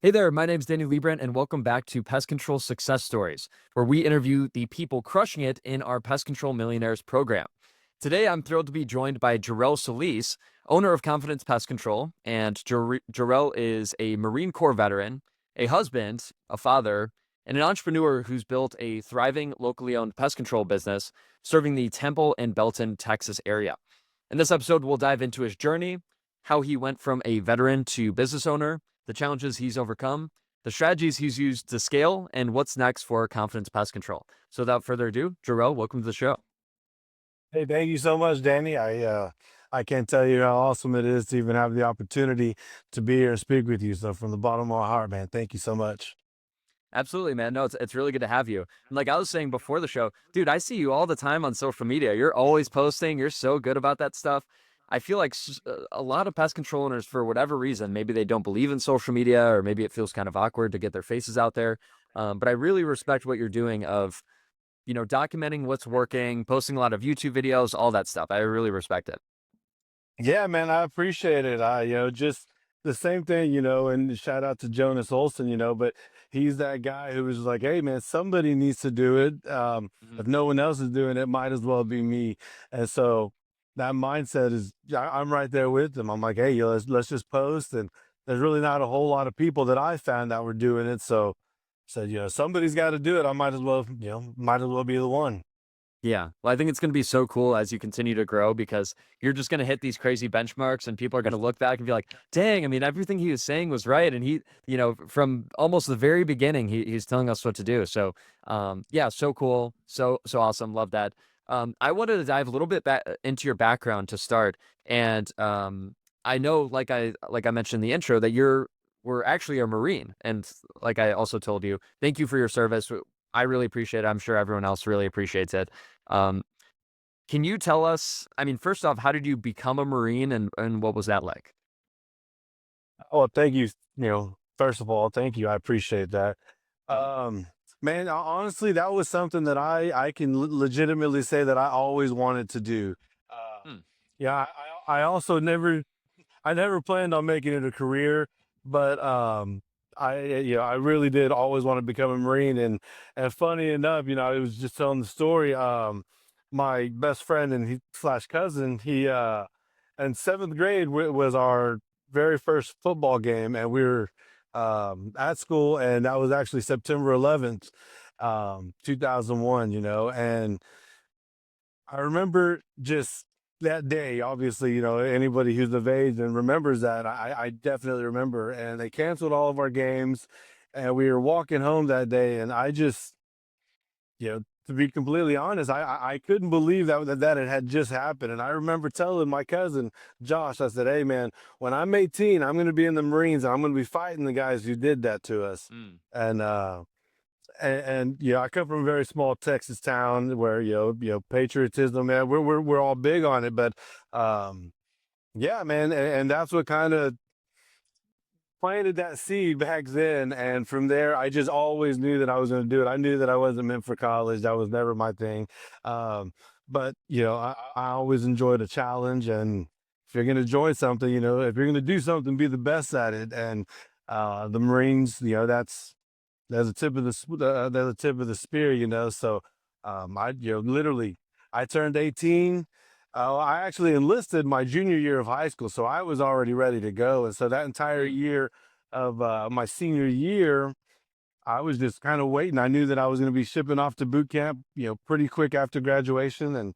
Hey there, my name's Danny Leibrandt, and welcome back to Pest Control Success Stories, where we interview the people crushing it in our Pest Control Millionaires program. Today, I'm thrilled to be joined by Jorel Solis, owner of Confidence Pest Control, and Jorel is a Marine Corps veteran, a husband, a father, and an entrepreneur who's built a thriving locally owned pest control business serving the Temple and Belton, Texas area. In this episode, we'll dive into his journey, how he went from a veteran to business owner, the challenges he's overcome, the strategies he's used to scale, and what's next for Confidence Pest Control. So without further ado, Jarrell, welcome to the show. Hey, thank you so much, Danny. I can't tell you how awesome it is to even have the opportunity to be here and speak with you. So from the bottom of my heart, man, thank you so much. Absolutely, man. No, it's really good to have you. And like I was saying before the show, dude, I see you all the time on social media. You're always posting. You're so good about that stuff. I feel like a lot of pest control owners, for whatever reason, maybe they don't believe in social media, or maybe it feels kind of awkward to get their faces out there. But I really respect what you're doing of, documenting what's working, posting a lot of YouTube videos, all that stuff. I really respect it. Yeah, man, I appreciate it. Just the same thing, and shout out to Jonas Olson, but he's that guy who was like, hey, man, somebody needs to do it. Mhm. If no one else is doing it, might as well be me. And so that mindset is, I'm right there with them. I'm like, hey, let's just post. And there's really not a whole lot of people that I found that were doing it. So said, somebody's got to do it. I might as well be the one. Yeah. Well, I think it's going to be so cool as you continue to grow because you're just going to hit these crazy benchmarks and people are going to look back and be like, dang, I mean, everything he was saying was right. And he, from almost the very beginning, he's telling us what to do. So, yeah, so cool. So awesome. Love that. I wanted to dive a little bit back into your background to start. And, I know, like I mentioned in the intro, that we're actually a Marine. And like I also told you, thank you for your service. I really appreciate it. I'm sure everyone else really appreciates it. Um, can you tell us, I mean, first off, how did you become a Marine and what was that like? Oh, thank you. First of all, thank you. I appreciate that. Mhm. Um, Man, honestly, that was something that I can legitimately say that I always wanted to do. Uh, Hmm. yeah, I also I never planned on making it a career, but I really did always want to become a Marine. And funny enough, I was just telling the story. My best friend and he slash cousin, he in seventh grade was our very first football game, and we were at school, and that was actually September 11th, 2001. And I remember just that day, obviously, anybody who's of age and remembers that, I definitely remember. And they canceled all of our games, and we were walking home that day, and I just, to be completely honest, I couldn't believe that it had just happened. And I remember telling my cousin Josh, I said, "Hey, man, when I'm 18, I'm going to be in the Marines, and I'm going to be fighting the guys who did that to us." Mm. And I come from a very small Texas town where patriotism, man, we're all big on it. But yeah, man, and that's what kind of planted that seed back then. And from there, I just always knew that I was going to do it. I knew that I wasn't meant for college. That was never my thing. Um, but I always enjoyed a challenge. And if you're going to join something, if you're going to do something, be the best at it. And the Marines, there's a tip of there's a tip of the spear, So, literally, I turned 18. I actually enlisted my junior year of high school, so I was already ready to go. And so that entire Mm. year of my senior year, I was just kind of waiting. I knew that I was going to be shipping off to boot camp, pretty quick after graduation, and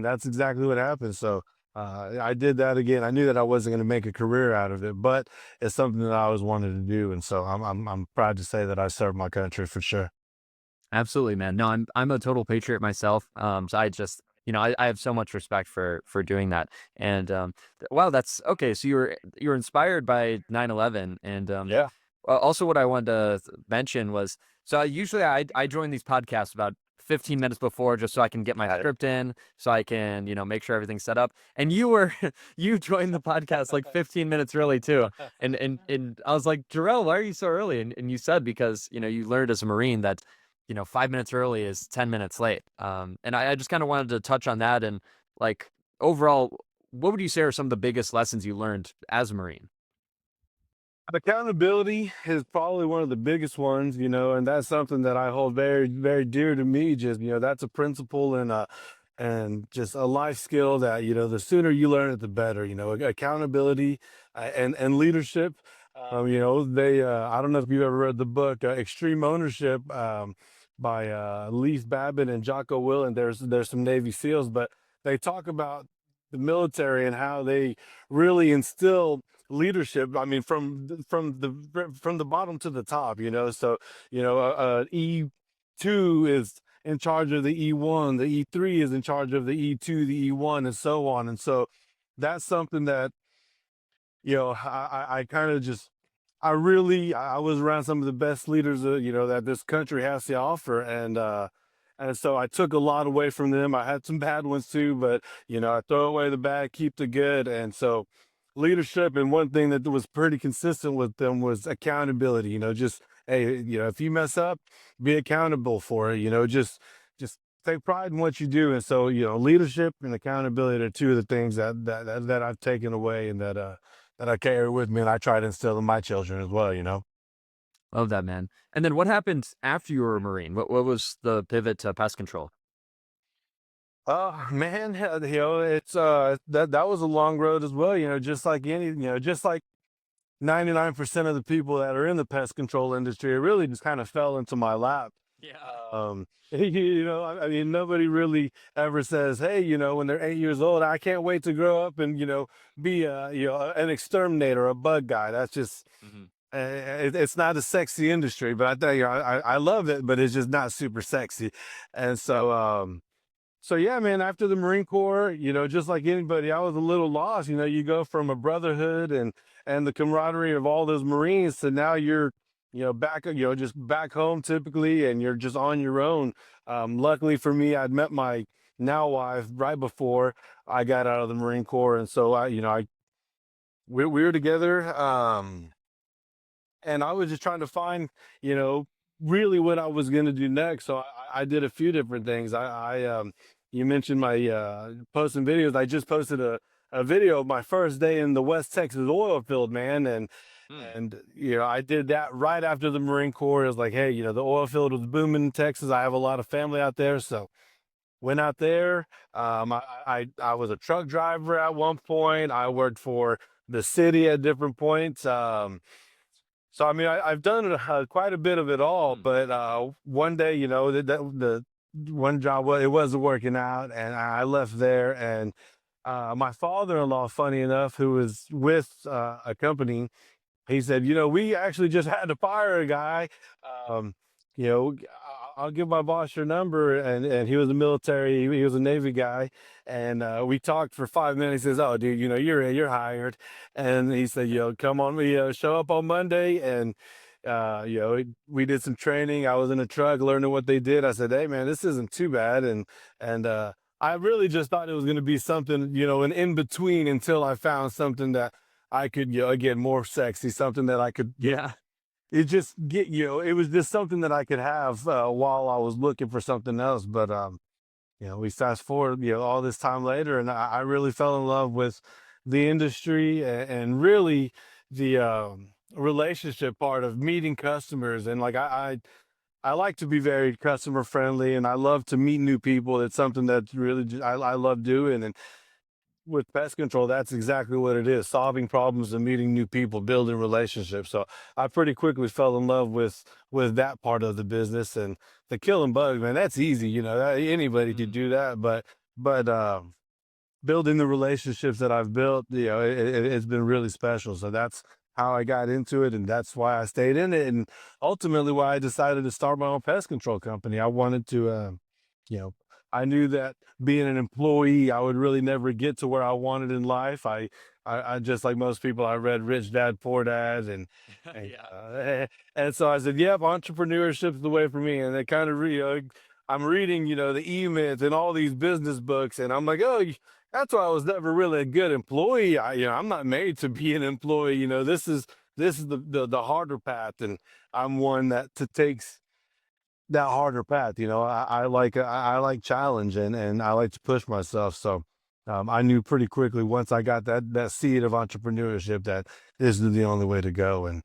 that's exactly what happened. So I did that again. I knew that I wasn't going to make a career out of it, but it's something that I always wanted to do, and so I'm proud to say that I served my country for sure. Absolutely, man. No, I'm a total patriot myself. So I just, I have so much respect for doing that. And wow, that's okay. So you were inspired by 9/11, and Yeah. also what I wanted to mention was so usually I join these podcasts about 15 minutes before just so I can get my Got it. script in, so I can, make sure everything's set up. And you joined the podcast like 15 minutes early too. And I was like, Jarrell, why are you so early? And you said because, you learned as a Marine that 5 minutes early is 10 minutes late. And I just kind of wanted to touch on that and like overall, what would you say are some of the biggest lessons you learned as a Marine? Accountability is probably one of the biggest ones, and that's something that I hold very, very dear to me. Just, that's a principle and just a life skill that, the sooner you learn it, the better. Accountability and leadership. I don't know if you've ever read the book Extreme Ownership by Leif Babbitt and Jocko Willink. There's some Navy SEALs, but they talk about the military and how they really instill leadership. I mean, from the bottom to the top. So E2 is in charge of the E1, the E3 is in charge of the E2, the E1, and so on. And so that's something that I kind of just I was around some of the best leaders that this country has to offer, and so I took a lot away from them. I had some bad ones too, but I throw away the bad, keep the good. And so leadership, and one thing that was pretty consistent with them was accountability. Just, hey, if you mess up, be accountable for it. Just take pride in what you do. And so leadership and accountability are two of the things that I've taken away, and that I carry with me, and I try to instill in my children as well. Love that, man. And then what happened after you were a Marine? What was the pivot to pest control? Oh man, it's that was a long road as well. Just like 99% of the people that are in the pest control industry, it really just kind of fell into my lap. Yeah. I mean, nobody really ever says, "Hey, when they're 8 years old, I can't wait to grow up and be an exterminator, a bug guy." That's just Mhm. it's not a sexy industry, but I tell you, I love it, but it's just not super sexy. And so yeah, man, after the Marine Corps, just like anybody, I was a little lost. You go from a brotherhood and the camaraderie of all those Marines to now you're, back, just back home typically, and you're just on your own. Luckily for me, I'd met my now wife right before I got out of the Marine Corps, and so we were together. And I was just trying to find, you know, really what I was going to do next. So I did a few different things. You mentioned my posting videos. I just posted a video of my first day in the West Texas oil field, man, Hmm. and I did that right after the Marine Corps. It was like, hey, the oil field was booming in Texas. I have a lot of family out there, so went out there. I was a truck driver at one point. I worked for the city at different points. So I mean, I've done quite a bit of it all, Hmm. but one day, the one job, it wasn't working out, and I left there. And my father-in-law, funny enough, who was with a company, he said, we actually just had to fire a guy. Um, I'll give my boss your number. And he was a military, he was a Navy guy. And we talked for 5 minutes. He says, oh, dude, you're hired. And he said, come on, we show up on Monday. And, we did some training. I was in a truck learning what they did. I said, hey, man, this isn't too bad. And I really just thought it was going to be something, an in between until I found something that I could, again, more sexy, something that I could, Yeah. it was just something that I could have while I was looking for something else. But, we fast forward, all this time later, and I really fell in love with the industry and really the relationship part of meeting customers. And like, I like to be very customer friendly, and I love to meet new people. It's something that really I love doing. And with pest control, that's exactly what it is: solving problems and meeting new people, building relationships. So I pretty quickly fell in love with that part of the business. And the killing bugs, man, that's easy. Anybody could Mhm. do that. But building the relationships that I've built, it's been really special. So that's how I got into it, and that's why I stayed in it, and ultimately why I decided to start my own pest control company. I wanted to, you know, I knew that being an employee, I would really never get to where I wanted in life. I just like most people, I read Rich Dad Poor Dad, and Yeah. and so I said, "Yep, entrepreneurship's the way for me." And it kind of, I'm reading, the E-Myth and all these business books, and I'm like, "Oh, that's why I was never really a good employee. I'm not made to be an employee. This is the harder path, and I'm one that takes that harder path. I like challenge, and I like to push myself. So I knew pretty quickly once I got that seed of entrepreneurship that this is the only way to go. And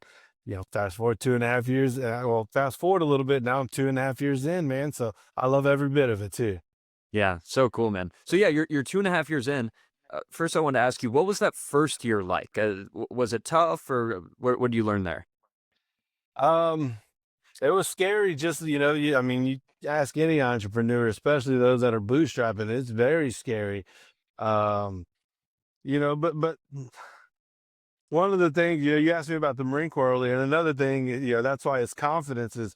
fast forward 2.5 years. Well, fast forward a little bit. Now I'm 2.5 years in, man. So I love every bit of it too. Yeah, so cool, man. So yeah, you're 2.5 years in. First, I want to ask you, what was that first year like? Was it tough, or what did you learn there? Um, it was scary. Just I mean, you ask any entrepreneur, especially those that are bootstrapping, it's very scary. Um, but one of the things, you asked me about the Marine Corps earlier, and another thing, that's why it's confidence is,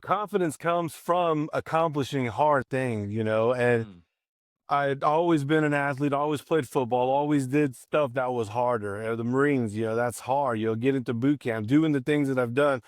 confidence comes from accomplishing hard things, and Mm, I'd always been an athlete, always played football, always did stuff that was harder. The Marines, that's hard. Get into boot camp, doing the things that I've done,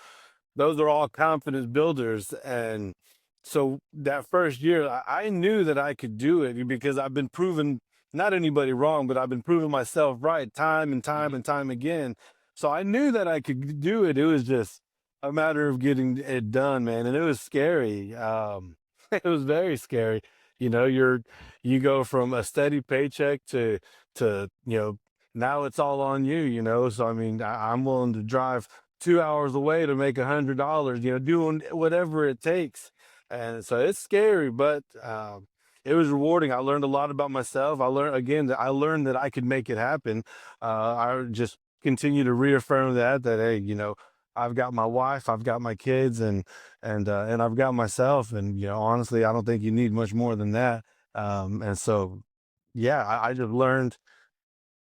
those are all confidence builders. And so that first year, I knew that I could do it because I've been proven not anybody wrong, but I've been proving myself right time and time hmm and time again. So I knew that I could do it. It was just a matter of getting it done, man. And it was scary. It was very scary. You go from a steady paycheck to now it's all on you. So I mean, I'm willing to drive 2 hours away to make $100, doing whatever it takes. And so it's scary, but it was rewarding. I learned a lot about myself. I learned again that I learned that I could make it happen. I just continue to reaffirm that hey, I've got my wife, I've got my kids, and I've got myself. And honestly, I don't think you need much more than that. And so, yeah, I just learned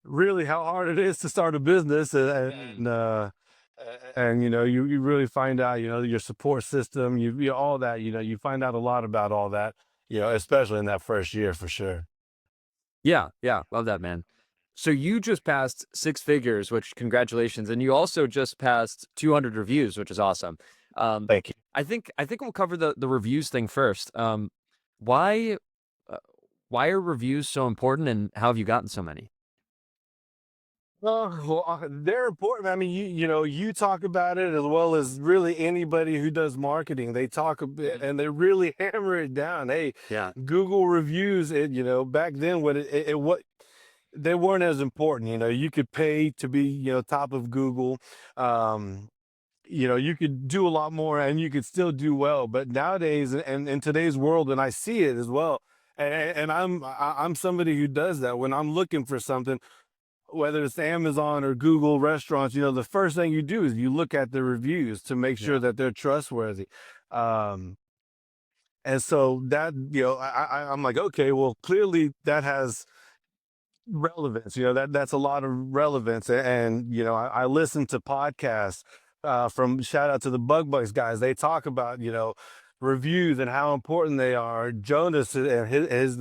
really how hard it is to start a business, mm. and you really find out your support system, all that, you find out a lot about all that, especially in that first year for sure. Yeah, yeah, love that, man. So you just passed six figures, which congratulations, and you also just passed 200 reviews, which is awesome. Um, Thank you. I think we'll cover the reviews thing first. Why uh, why are reviews so important, and how have you gotten so many? Well, they're important. I mean, you talk about it as well as really anybody who does marketing. They talk a bit Mhm. and they really hammer it down. Hey, Yeah, Google reviews. Back then, what they weren't as important. You could pay to be, top of Google. Um, you could do a lot more and you could still do well. But nowadays, and in today's world, and I see it as well. And I'm somebody who does that when I'm looking for something, whether it's Amazon or Google restaurants. The first thing you do is you look at the reviews to make sure yeah. that they're trustworthy. Um, and so that, I'm like, okay, well, clearly that has relevance. That's a lot of relevance. And I listen to podcasts, from shout out to the Bug Bugs guys. They talk about reviews and how important they are. Jonas and his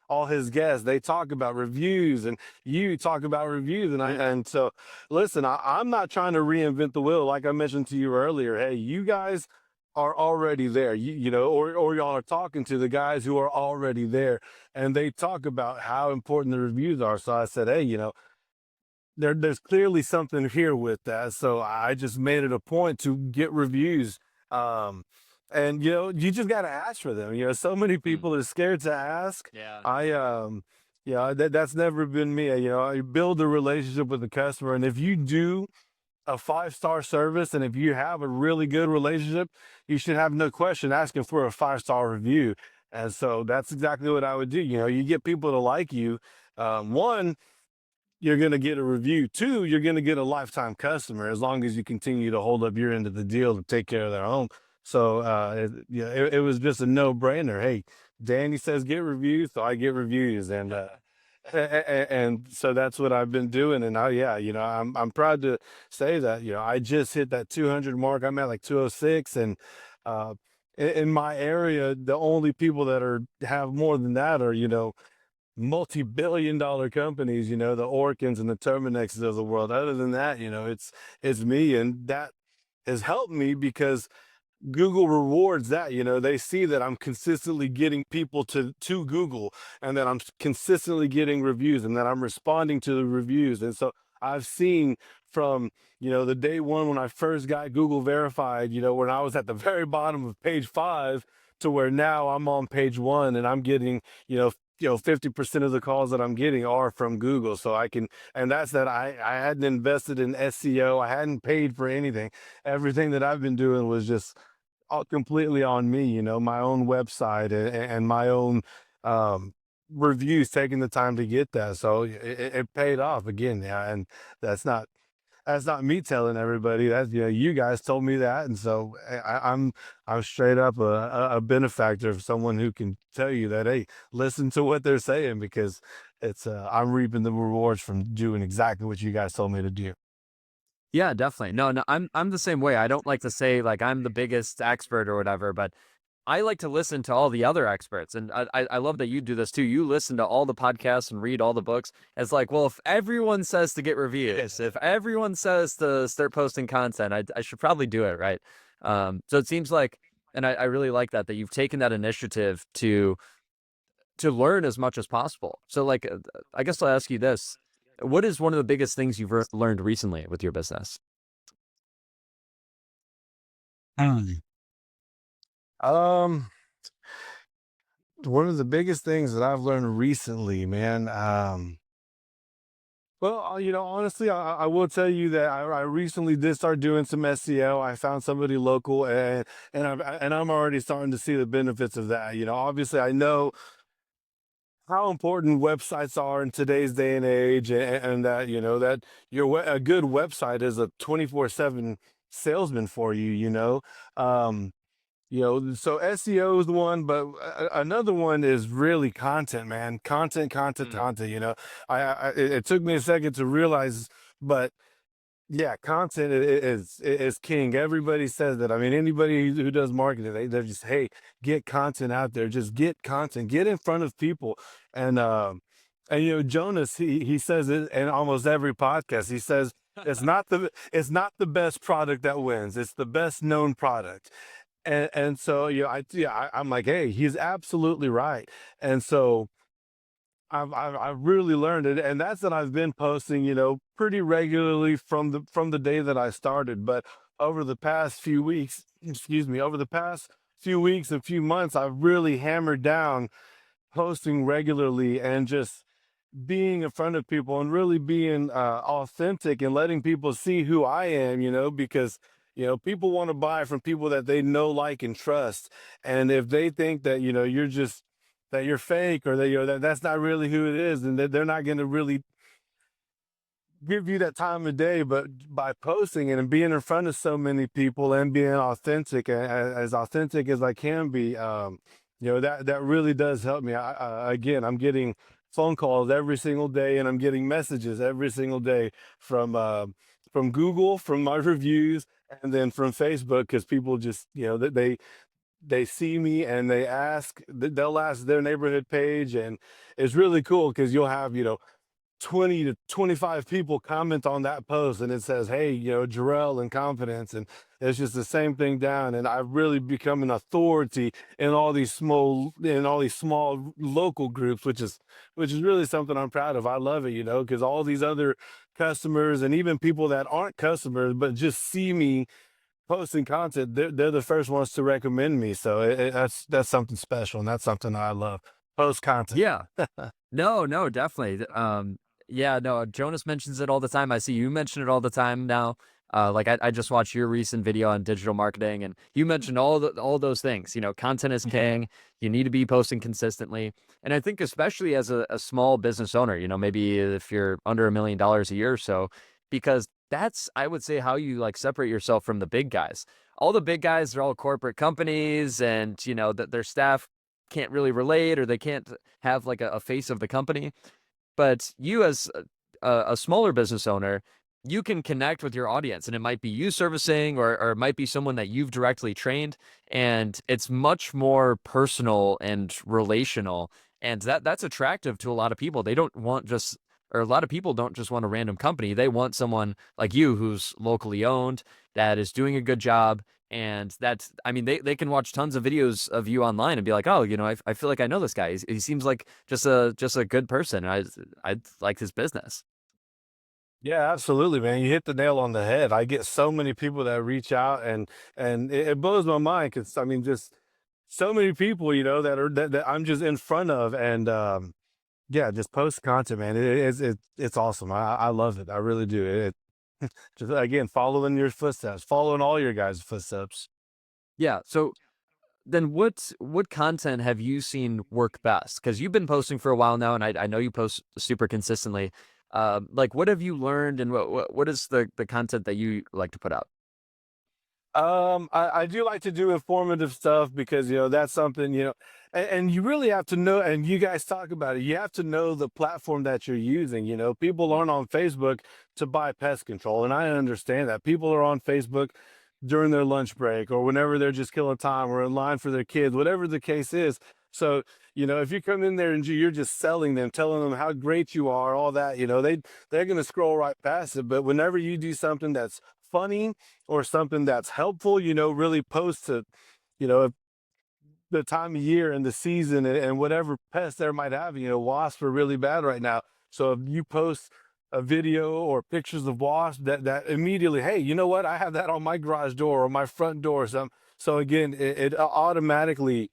all his guests, they talk about reviews, and you talk about reviews. And so listen, I'm not trying to reinvent the wheel. Like I mentioned to you earlier, hey, you guys are already there. Or y'all are talking to the guys who are already there, and they talk about how important the reviews are. So I said, hey, there's clearly something here with that. So I just made it a point to get reviews. Um, and you just got to ask for them. So many Mm, people are scared to ask. yeah. Yeah, that's never been me. I build a relationship with the customer, and if you do a 5-star service, and if you have a really good relationship, you should have no question asking for a 5-star review. And so that's exactly what I would do. You get people to like you. One, you're going to get a review. Two, you're going to get a lifetime customer as long as you continue to hold up your end of the deal to take care of their home. So it was just a no brainer. Hey, Danny says get reviews, so I get reviews. And so that's what I've been doing. And yeah, I'm proud to say that, I just hit that 200 mark. I'm at like 206. And uh, in my area, the only people that have more than that are, multi-billion-dollar companies, the Orkins and the Terminexes of the world. Other than that, it's me. And that has helped me because Google rewards that. They see that I'm consistently getting people to Google, and that I'm consistently getting reviews, and that I'm responding to the reviews. And so I've seen from, the day one when I first got Google verified, when I was at the very bottom of page 5, to where now I'm on page 1 and I'm getting, 50% of the calls that I'm getting are from Google. So I can, and that's that I hadn't invested in SEO. I hadn't paid for anything. Everything that I've been doing was just all completely on me, my own website and my own um, reviews, taking the time to get that. So it paid off again. Yeah. And that's not, that's not me telling everybody. That's, you guys told me that. And so I'm straight up a benefactor of someone who can tell you that, hey, listen to what they're saying, because I'm reaping the rewards from doing exactly what you guys told me to do. Yeah, definitely. No, no, I'm the same way. I don't like to say like I'm the biggest expert or whatever, but I like to listen to all the other experts, and I love that you do this too. You listen to all the podcasts and read all the books. It's like, well, if everyone says to get reviews, if everyone says to start posting content, I should probably do it, right? So it seems like, and I really like that you've taken that initiative to learn as much as possible. So like, I guess I'll ask you this: what is one of the biggest things you've learned recently with your business? Mm. Um, one of the biggest things that I've learned recently, man. Well, honestly, I will tell you that I recently did start doing some SEO. I found somebody local, and I'm already starting to see the benefits of that. Obviously, I know how important websites are in today's day and age, and that that a good website is a 24/7 salesman for you. So SEO is the one, but another one is really content, man. Content, content, Mm. content. It took me a second to realize, but yeah, content is king. Everybody says that. I mean, anybody who does marketing, they're just, hey, get content out there. Just get content, get in front of people. And Jonas, he says it in almost every podcast. He says it's not the best product that wins. It's the best known product. And so I'm like, hey, he's absolutely right. And so I've really learned it, and that's that I've been posting, pretty regularly from the day that I started. But over the past few weeks, excuse me, over the past few weeks and few months, I've really hammered down posting regularly and just being in front of people and really being authentic and letting people see who I am, because people want to buy from people that they know, like, and trust. And if they think that you're just that you're fake, or that that's not really who it is, and that they're not going to really give you that time of day. But by posting it and being in front of so many people and being authentic, as authentic as I can be, that really does help me. Again, I'm getting phone calls every single day, and I'm getting messages every single day from Google, from my reviews, and then from Facebook, because people just that they see me and they'll ask their neighborhood page, and it's really cool because you'll have 20 to 25 people comment on that post, and it says, hey, Jarrell and confidence, and it's just the same thing down. And I've really become an authority in all these small local groups, which is really something I'm proud of. I love it, because all these other customers, and even people that aren't customers but just see me posting content, they're the first ones to recommend me. So that's something special, and that's something I love. Post content. Yeah. No, no, definitely. Yeah, no, Jonas mentions it all the time. I see you mention it all the time now. Like I just watched your recent video on digital marketing, and you mentioned all those things. Content is king. You need to be posting consistently. And I think especially as a small business owner, maybe if you're under $1 million a year or so, because that's, I would say, how you like separate yourself from the big guys. All the big guys are all corporate companies, and that their staff can't really relate, or they can't have like a face of the company. But you, as a smaller business owner, you can connect with your audience, and it might be you servicing, or it might be someone that you've directly trained, and it's much more personal and relational, and that's attractive to a lot of people. They don't want just, or a lot of people don't just want a random company. They want someone like you who's locally owned, that is doing a good job. And that's, I mean, they can watch tons of videos of you online and be like, oh, I feel like I know this guy. He seems like just a good person. I like his business. Yeah, absolutely, man. You hit the nail on the head. I get so many people that reach out, and it blows my mind, because I mean, just so many people, that I'm just in front of, and yeah, just post content, man. It's awesome. I love it. I really do. Just again, following your footsteps, following all your guys' footsteps. Yeah. So then what content have you seen work best? Because you've been posting for a while now, and I know you post super consistently. Like, what have you learned, and what is the content that you like to put out? I do like to do informative stuff because, that's something, and you really have to know, and you guys talk about it, you have to know the platform that you're using. People Mm. aren't on Facebook to buy pest control. And I understand that people are on Facebook during their lunch break or whenever they're just killing time or in line for their kids, whatever the case is. So, if you come in there and you're just selling them, telling them how great you are, all that, they're going to scroll right past it. But whenever you do something that's funny, or something that's helpful, really post to, if the time of year and the season and whatever pests there might have, wasps are really bad right now. So if you post a video or pictures of wasps, that immediately, hey, you know what? I have that on my garage door or my front door. So again, it automatically,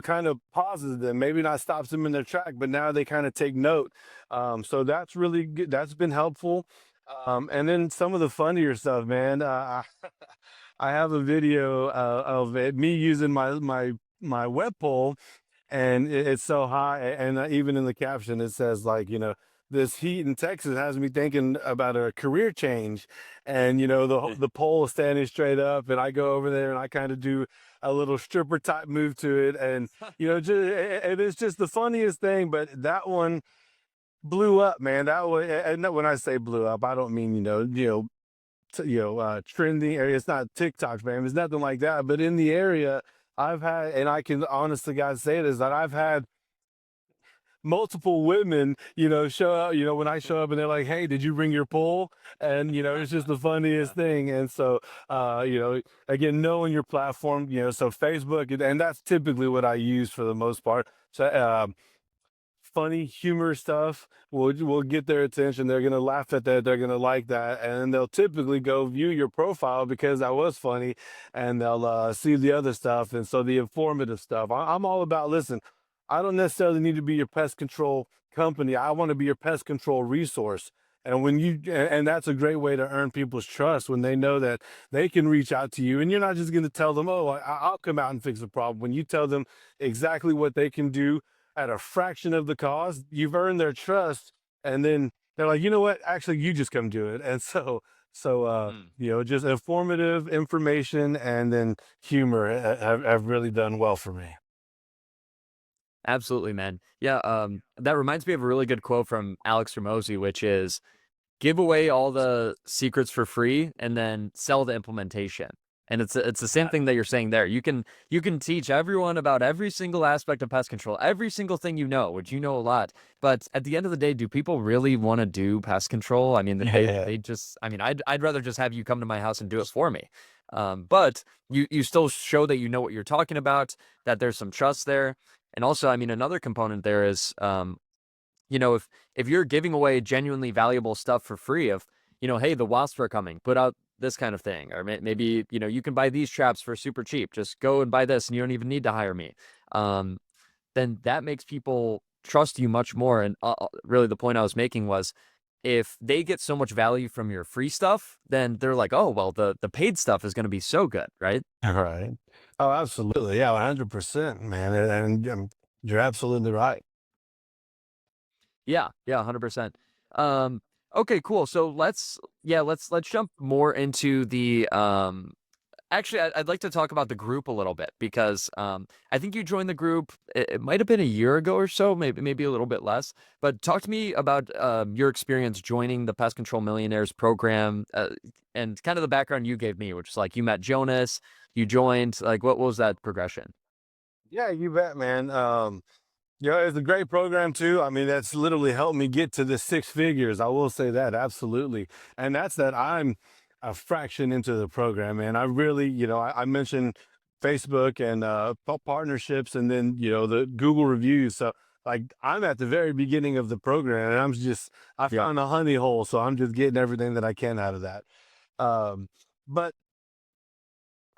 kind of pauses them, maybe not stops them in their track, but now they kind of take note. So that's really good. That's been helpful. And then some of the funnier stuff, man. I have a video of me using my web pole, and it's so high, and even in the caption it says, like, this heat in Texas has me thinking about a career change. And the pole is standing straight up, and I go over there and I kind of do a little stripper type move to it, and and it's just the funniest thing. But that one blew up, man. That was, and when I say blew up, I don't mean, trending area. It's not TikTok, man. It's nothing like that. But in the area, I've had, and I can honestly, guys, say this, that I've had multiple women, show up, when I show up and they're like, "Hey, did you bring your pole?" And, it's just the funniest thing. And so, again, knowing your platform, so Facebook, and that's typically what I use for the most part. So, funny humor stuff will get their attention. They're gonna laugh at that. They're gonna like that, and they'll typically go view your profile because that was funny, and they'll see the other stuff. And so the informative stuff. I'm all about. Listen, I don't necessarily need to be your pest control company. I want to be your pest control resource. And and that's a great way to earn people's trust when they know that they can reach out to you, and you're not just going to tell them, "Oh, I'll come out and fix the problem." When you tell them exactly what they can do at a fraction of the cost, you've earned their trust. And then they're like, you know what? Actually, you just come do it. And Mm. just informative information and then humor have really done well for me. Absolutely, man. Yeah. That reminds me of a really good quote from Alex Ramosi, which is, give away all the secrets for free and then sell the implementation. And it's the same thing that you're saying there. You can teach everyone about every single aspect of pest control, every single thing you know, which you know a lot. But at the end of the day, do people really want to do pest control? I mean, Yeah. they just, I mean, I'd rather just have you come to my house and do it for me. But you still show that you know what you're talking about, that there's some trust there. And also, I mean, another component there is if you're giving away genuinely valuable stuff for free of, hey, the wasps are coming, put out this kind of thing, or maybe, you can buy these traps for super cheap. Just go and buy this and you don't even need to hire me. Um, then that makes people trust you much more. And really the point I was making was, if they get so much value from your free stuff, then they're like, oh, well, the paid stuff is going to be so good, right? Right. Oh, absolutely. Yeah, 100%, man. And you're absolutely right. Yeah, yeah, 100%. Um, okay, cool. So let's jump more into the actually I'd like to talk about the group a little bit because I think you joined the group, it might have been a year ago or so, maybe a little bit less. But talk to me about your experience joining the Pest Control Millionaires program, and kind of the background you gave me, which is like you met Jonas, you joined, like what was that progression? Yeah, you bet, man. Yeah, it's a great program too. I mean, that's literally helped me get to the six figures. I will say that absolutely, and that's that I'm a fraction into the program, man. I really, I mentioned Facebook and partnerships, and then the Google reviews. So like, I'm at the very beginning of the program, and I Yeah. found a honey hole, so I'm just getting everything that I can out of that. Um, but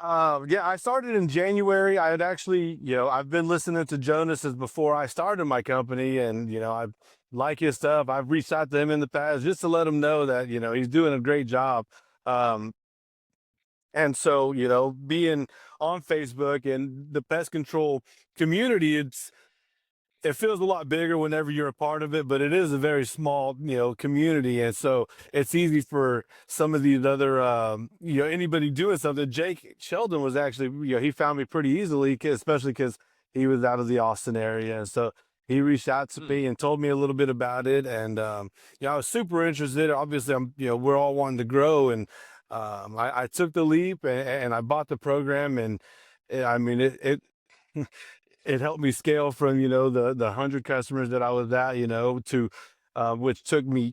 Yeah, I started in January. I had actually, I've been listening to Jonas's before I started my company, and I like his stuff. I've reached out to him in the past just to let him know that he's doing a great job. Um, and so, being on Facebook and the pest control community, it feels a lot bigger whenever you're a part of it, but it is a very small, community. And so it's easy for some of these other, anybody doing something. Jake Sheldon was actually, he found me pretty easily, especially because he was out of the Austin area. And so he reached out to Hmm. me and told me a little bit about it. And, I was super interested. Obviously, we're all wanting to grow. And I took the leap and I bought the program. And I mean, it helped me scale from the 100 customers that I was at, to which took me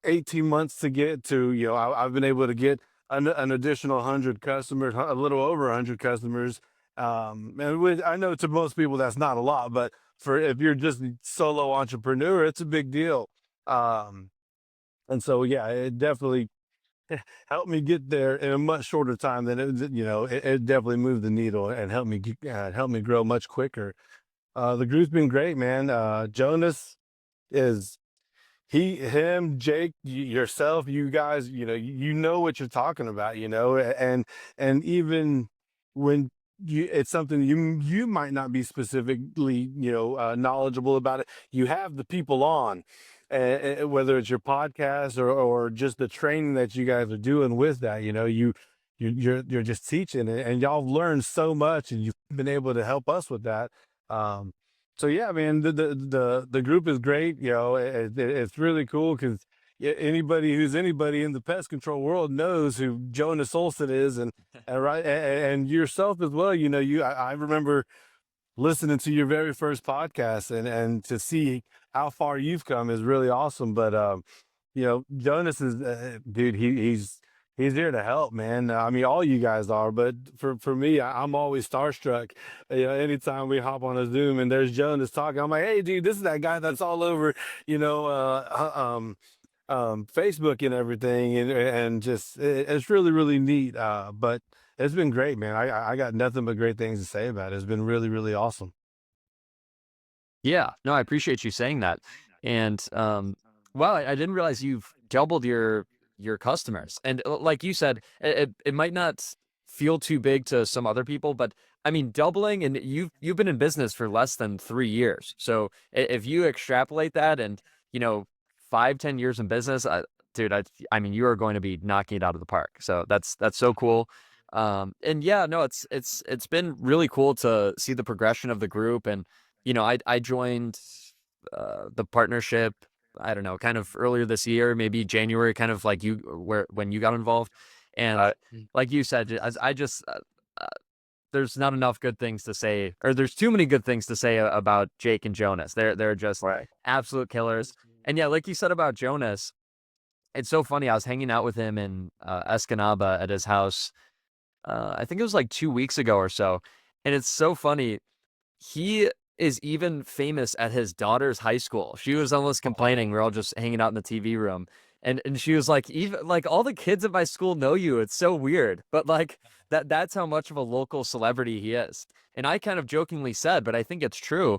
18 months to get to. I've been able to get an additional 100 customers, a little over 100 customers. And I know to most people that's not a lot, but for if you're just a solo entrepreneur, it's a big deal. Um, and so yeah, it definitely helped me get there in a much shorter time than it definitely moved the needle and helped me grow much quicker. The group's been great, man. Jonas is Jake, yourself, you guys, you know what you're talking about, and even when it's something you might not be specifically, knowledgeable about it. You have the people on, whether it's your podcast or just the training that you guys are doing with that, you're just teaching it, and y'all have learned so much, and you've been able to help us with that. Um, so yeah, man, the group is great. It's really cool because anybody who's anybody in the pest control world knows who Jonas Olson is, and right, and yourself as well. I remember listening to your very first podcast, and to see how far you've come is really awesome. But Jonas is dude. He's here to help, man. I mean, all you guys are, but for me, I'm always starstruck. Anytime we hop on a Zoom and there's Jonas talking, I'm like, hey, dude, this is that guy that's all over, you know, Facebook and everything, and just it's really really neat. But it's been great, man. I got nothing but great things to say about it. It's been really really awesome. Yeah, no, I appreciate you saying that. And wow, I didn't realize you've doubled your customers. And like you said, it might not feel too big to some other people, but I mean, doubling, and you've been in business for less than 3 years. So if you extrapolate that, and 5, 10 years in business, dude, I mean, you are going to be knocking it out of the park. So that's so cool. And yeah, no, it's been really cool to see the progression of the group. And I joined the partnership, I don't know, kind of earlier this year, maybe January, kind of like you, where when you got involved. And like you said, I just uh, there's not enough good things to say, or there's too many good things to say about Jake and Jonas. They're just Right. absolute killers. And yeah, like you said about Jonas, it's so funny. I was hanging out with him in Escanaba at his house. I think it was like 2 weeks ago or so, and it's so funny. He is even famous at his daughter's high school. She was almost complaining. We're all just hanging out in the TV room. And she was like, even like all the kids at my school know you. It's so weird. But like that's how much of a local celebrity he is. And I kind of jokingly said, but I think it's true.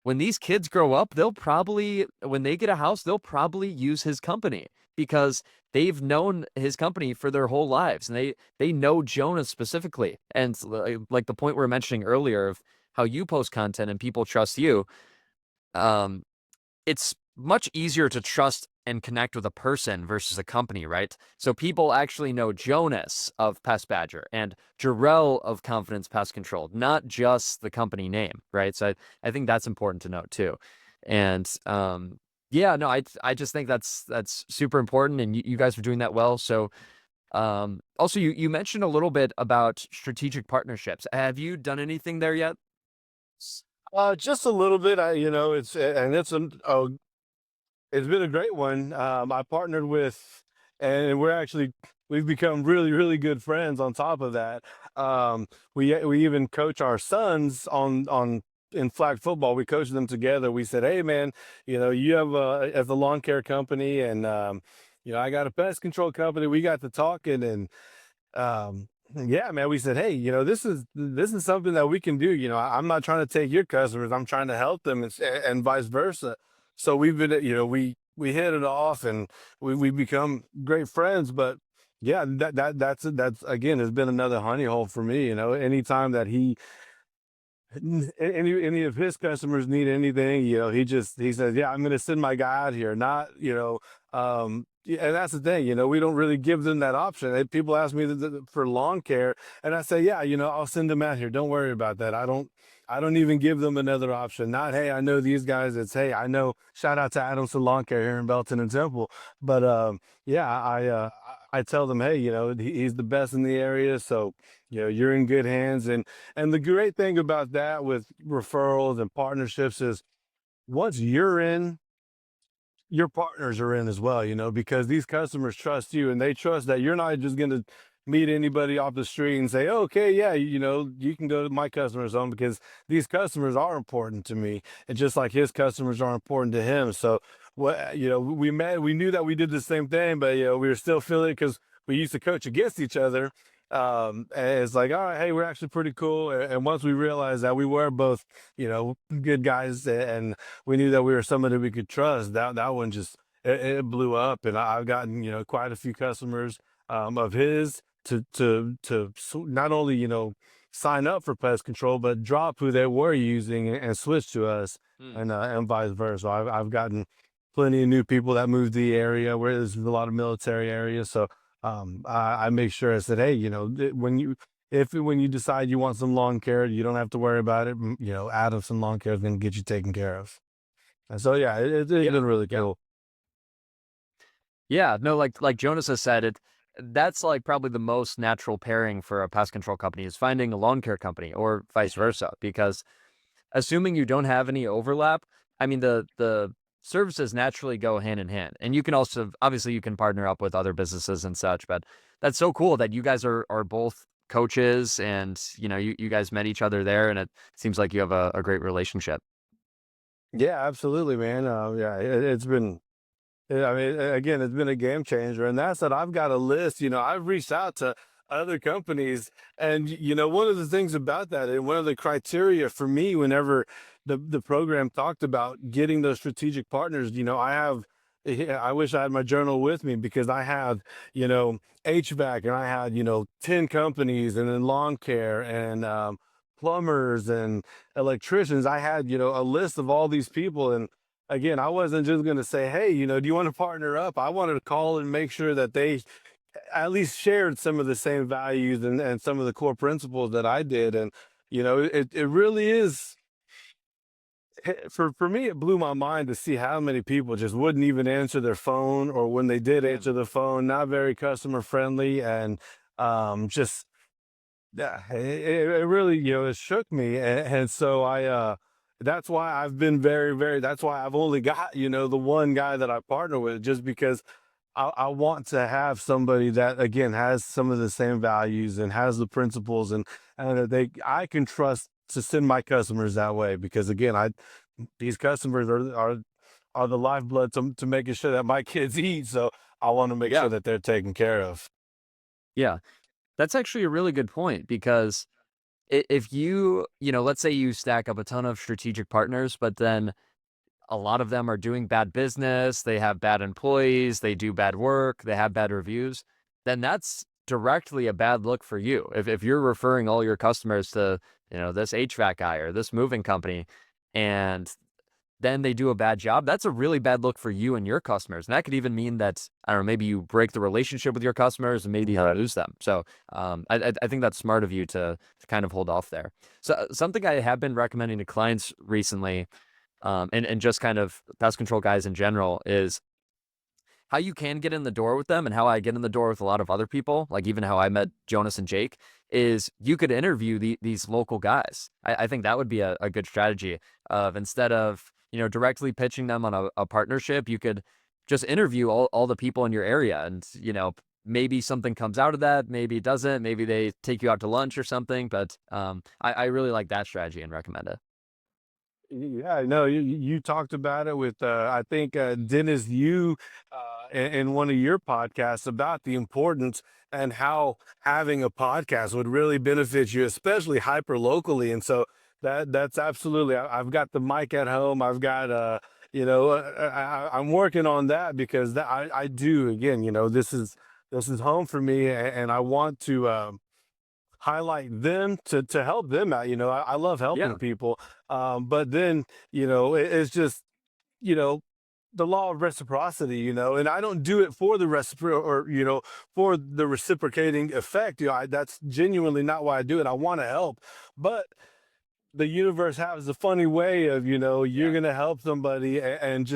When these kids grow up, when they get a house, they'll probably use his company because they've known his company for their whole lives, and they know Jonas specifically. And like the point we were mentioning earlier of how you post content and people trust you, um, it's much easier to trust and connect with a person versus a company, right? So people actually know Jonas of Pest Badger and Jorel of Confidence Pest Control, not just the company name, right? So I think that's important to note too. And yeah, no, I just think that's super important, and you guys are doing that well. So also you mentioned a little bit about strategic partnerships. Have you done anything there yet? Just a little bit. It's been a great one. I partnered with, and we've become really, really good friends. On top of that, we even coach our sons on in flag football. We coach them together. We said, hey man, you have as a lawn care company, and I got a pest control company. We got to talking, and Yeah, man, we said, "Hey, this is something that we can do, I'm not trying to take your customers, I'm trying to help them and vice versa." So we've been, we hit it off and we become great friends, but yeah, that's again, has been another honey hole for me, anytime that any of his customers need anything, he says, "Yeah, I'm going to send my guy out here." Not, yeah, and that's the thing, we don't really give them that option. People ask me for lawn care, and I say, "Yeah, I'll send them out here. Don't worry about that." I don't even give them another option. Not, "Hey, I know these guys." It's, "Hey, I know." Shout out to Adamson Lawn Care here in Belton and Temple. But yeah, I tell them, "Hey, he's the best in the area, so you're in good hands." And the great thing about that with referrals and partnerships is once you're in, your partners are in as well, because these customers trust you and they trust that you're not just going to meet anybody off the street and say, "Okay, yeah, you can go to my customer's home," because these customers are important to me. And just like his customers are important to him. So we met, we knew that we did the same thing, but we were still feeling it because we used to coach against each other. And it's like, all right, hey, we're actually pretty cool. And once we realized that we were both, good guys, and we knew that we were somebody we could trust, that one just it blew up, and I've gotten quite a few customers of his to not only sign up for pest control, but drop who they were using and switch to us, Hmm. and vice versa. So I've gotten plenty of new people that moved to the area where there's a lot of military areas. So I make sure I said, "Hey, when you decide you want some lawn care, you don't have to worry about it. Adamson Lawn Care is going to get you taken care of." And so, yeah, it's Yeah. been really Yeah. cool. Yeah, no, like Jonas has said, that's like probably the most natural pairing for a pest control company is finding a lawn care company or vice Mhm. versa. Because assuming you don't have any overlap, I mean the services naturally go hand in hand. And you can also obviously you can partner up with other businesses and such, but that's so cool that you guys are both coaches and you guys met each other there and it seems like you have a great relationship. Yeah, absolutely, man. Yeah, it's been. Yeah, I mean, again, it's been a game changer, and that's that. I've got a list. I've reached out to other companies, and one of the things about that, and one of the criteria for me, whenever the program talked about getting those strategic partners, I have. I wish I had my journal with me because I had, HVAC, and I had, 10 companies, and then lawn care, and plumbers and electricians. I had, a list of all these people, and again, I wasn't just going to say, "Hey, do you want to partner up?" I wanted to call and make sure that they at least shared some of the same values and some of the core principles that I did. And, it really is, for me, it blew my mind to see how many people just wouldn't even answer their phone, or when they did Man. answer the phone, not very customer friendly. And just, yeah, it really, it shook me. And so that's why I've been that's why I've only got, the one guy that I partner with, just because I want to have somebody that again has some of the same values and has the principles, and that I can trust to send my customers that way, because again, these customers are the lifeblood to making sure that my kids eat. So I want to make sure Yeah. that they're taken care of. Yeah. That's actually a really good point because if let's say you stack up a ton of strategic partners, but then a lot of them are doing bad business, they have bad employees, they do bad work, they have bad reviews, then that's directly a bad look for you. If you're referring all your customers to, this HVAC guy or this moving company, and then they do a bad job, that's a really bad look for you and your customers. And that could even mean that, I don't know, maybe you break the relationship with your customers and maybe you lose them. So I think that's smart of you to kind of hold off there. So something I have been recommending to clients recently, and just kind of pest control guys in general, is how you can get in the door with them and how I get in the door with a lot of other people, like even how I met Jonas and Jake, is you could interview these local guys. I think that would be a good strategy of instead of, directly pitching them on a partnership, you could just interview all the people in your area and, maybe something comes out of that, maybe it doesn't, maybe they take you out to lunch or something. But I really like that strategy and recommend it. Yeah, no, you talked about it with I think Dennis, you in one of your podcasts about the importance and how having a podcast would really benefit you, especially hyper locally. And so that's absolutely. I've got the mic at home. I've got I'm working on that because I do again. This is home for me, and I want to. Highlight them to help them out. I love helping Yeah. people, but then it's just you know the law of reciprocity, and I don't do it for the for the reciprocating effect. That's genuinely not why I do it. I want to help, but the universe has a funny way of you're Yeah. gonna help somebody, and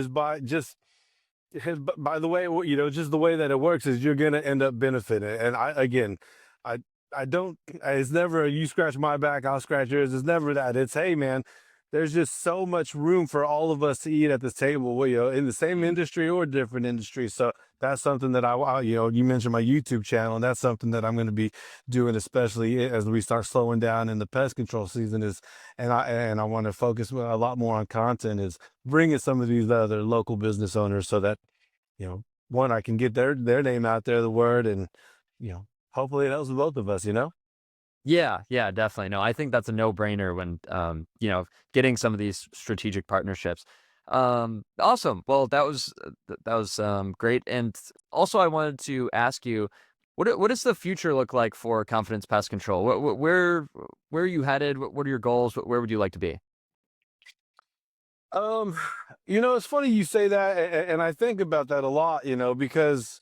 by the way, just the way that it works is you're gonna end up benefiting. And I I don't. It's never a you scratch my back, I'll scratch yours. It's never that. It's hey, man. There's just so much room for all of us to eat at this table, in the same Mm. industry or different industries. So that's something that you mentioned my YouTube channel, and that's something that I'm going to be doing, especially as we start slowing down in the pest control season. I want to focus a lot more on content. Is bringing some of these other local business owners so that one, I can get their name out there, the word, and hopefully it helps both of us. Yeah, yeah, definitely. No, I think that's a no-brainer when, getting some of these strategic partnerships. Awesome. Well, that was great. And also, I wanted to ask you, what does the future look like for Confidence Pest Control? Where are you headed? What are your goals? Where would you like to be? Um, it's funny you say that, and I think about that a lot, because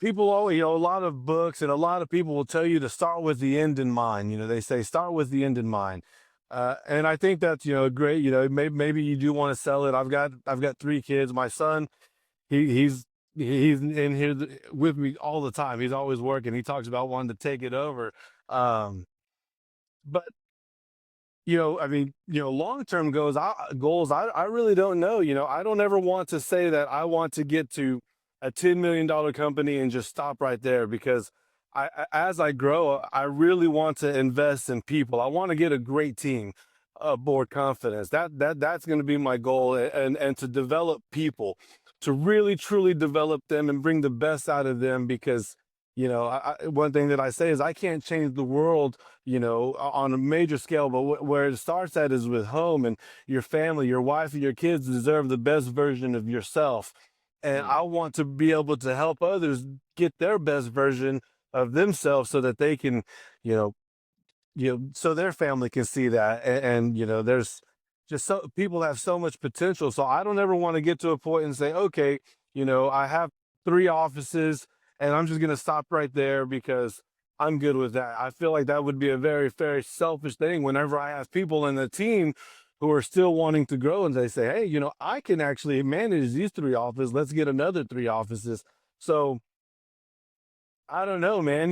people always, a lot of books and a lot of people will tell you to start with the end in mind. They say start with the end in mind. And I think that's, great. Maybe you do want to sell it. I've got 3 kids. My son, he's in here with me all the time. He's always working. He talks about wanting to take it over. But I mean, long-term goals, I really don't know. I don't ever want to say that I want to get to a $10 million company and just stop right there because as I grow, I really want to invest in people. I want to get a great team, board confidence. That's going to be my goal, and to develop people, to really truly develop them and bring the best out of them because one thing that I say is I can't change the world on a major scale, but where it starts at is with home and your family, your wife, and your kids deserve the best version of yourself. And Mm, I want to be able to help others get their best version of themselves so that they can, you know, so their family can see that. And there's just so people have so much potential. So I don't ever want to get to a point and say, okay, I have 3 offices and I'm just going to stop right there because I'm good with that. I feel like that would be a very, very selfish thing whenever I have people in the team who are still wanting to grow and they say, hey, I can actually manage these 3 offices. Let's get another 3 offices. So I don't know, man.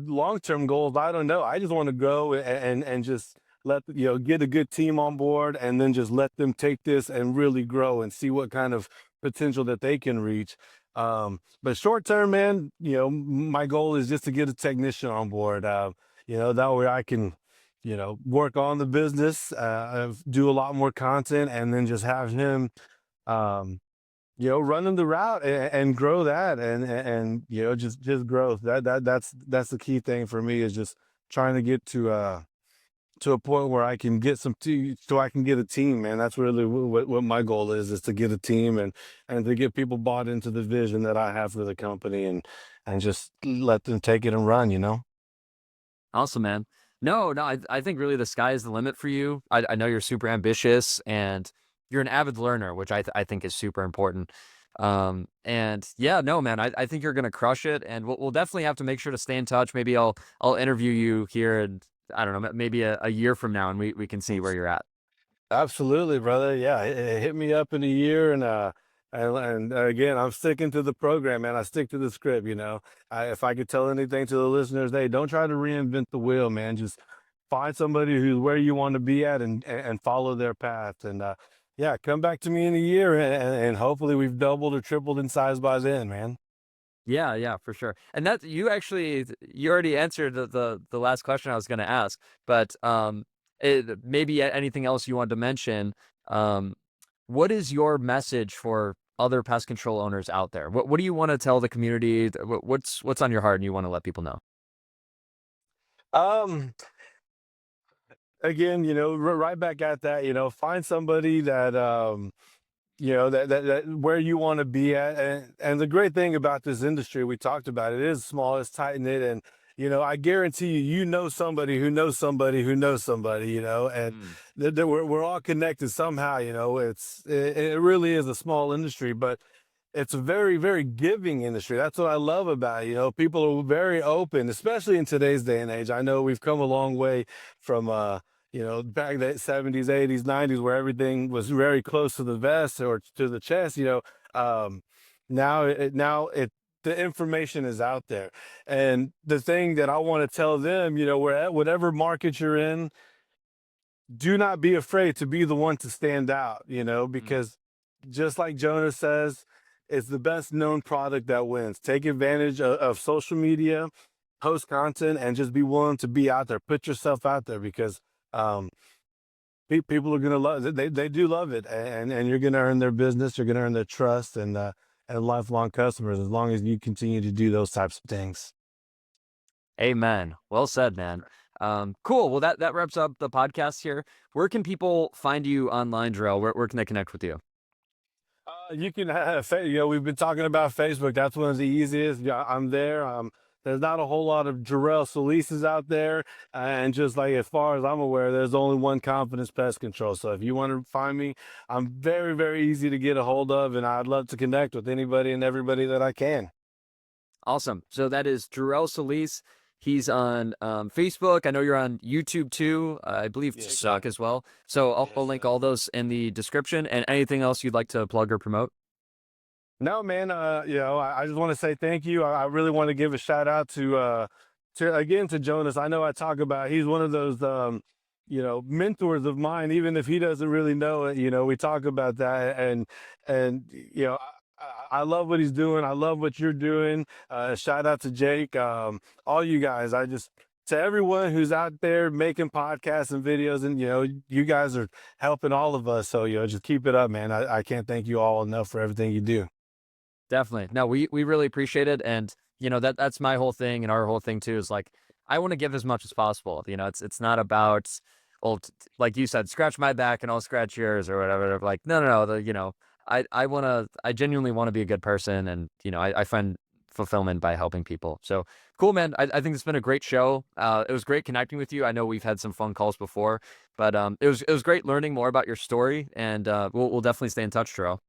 Long-term goals. I don't know. I just want to go and just get a good team on board, and then just let them take this and really grow and see what kind of potential that they can reach. But short term, man, my goal is just to get a technician on board. That way I can, work on the business, do a lot more content, and then just have him. Um, running the route and grow that and just growth. That's the key thing for me is just trying to get to a point where I can get so I can get a team, man. That's really what my goal is to get a team and to get people bought into the vision that I have for the company and just let them take it and run. awesome, man. No, no, I think really the sky is the limit for you. I know you're super ambitious and you're an avid learner, which I think is super important. And yeah, no, man, I think you're gonna crush it, and we'll definitely have to make sure to stay in touch. Maybe I'll interview you here, and I don't know, maybe a year from now, and we can see where you're at. Absolutely, brother. Yeah, hit me up in a year, and again, I'm sticking to the program, man. I stick to the script. If I could tell anything to the listeners, hey, don't try to reinvent the wheel, man. Just find somebody who's where you want to be at, and follow their path. And yeah, come back to me in a year, and hopefully we've doubled or tripled in size by then, man. Yeah, yeah, for sure. And that you already answered the last question I was going to ask, but maybe anything else you wanted to mention. Um, what is your message for other pest control owners out there? What do you want to tell the community? What's on your heart and you want to let people know? Um, Again, right back at that, find somebody that, that where you want to be at. And the great thing about this industry, we talked about it, is small, it's tight knit. And, I guarantee you, somebody who knows somebody who knows somebody, and Mm, we're all connected somehow. It really is a small industry, but it's a very, very giving industry. That's what I love about it. People are very open, especially in today's day and age. I know we've come a long way from, back in the 70s, 80s, 90s, where everything was very close to the vest or to the chest. Now the information is out there. And the thing that I want to tell them, where at whatever market you're in, do not be afraid to be the one to stand out, mm. because just like Jonas says, it's the best known product that wins. Take advantage of social media, post content, and just be willing to be out there. Put yourself out there because um, people are going to love it. They do love it. And you're going to earn their business. You're going to earn their trust and lifelong customers as long as you continue to do those types of things. Amen. Well said, man. Cool. Well, that wraps up the podcast here. Where can people find you online, Jarrell? Where can they connect with you? You can have, we've been talking about Facebook. That's one of the easiest. Yeah, I'm there. There's not a whole lot of Jorel Solises out there. And just like as far as I'm aware, there's only one Confidence Pest Control. So if you want to find me, I'm very, very easy to get a hold of. And I'd love to connect with anybody and everybody that I can. Awesome. So that is Jorel Solis. He's on Facebook. I know you're on YouTube too. I believe Yes, TikTok sir. as well. So I'll Yes, link sir. all those in the description. And anything else you'd like to plug or promote? No, man. I just want to say thank you. I really want to give a shout out to Jonas. I know I talk about he's one of those mentors of mine. Even if he doesn't really know it, we talk about that, and I love what he's doing. I love what you're doing. Shout out to Jake. All you guys. To everyone who's out there making podcasts and videos, and you guys are helping all of us. So just keep it up, man. I can't thank you all enough for everything you do. Definitely. No, we really appreciate it, and that's my whole thing, and our whole thing too is like I want to give as much as possible. It's not about well, like you said, scratch my back and I'll scratch yours or whatever. Like no, I genuinely want to be a good person, and I find fulfillment by helping people. So cool, man. I think it's been a great show. It was great connecting with you. I know we've had some fun calls before, but it was great learning more about your story, and we'll definitely stay in touch, Terrell.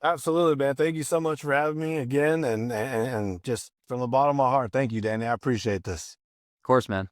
Absolutely, man. Thank you so much for having me again, and just from the bottom of my heart, thank you, Danny. I appreciate this. Of course, man.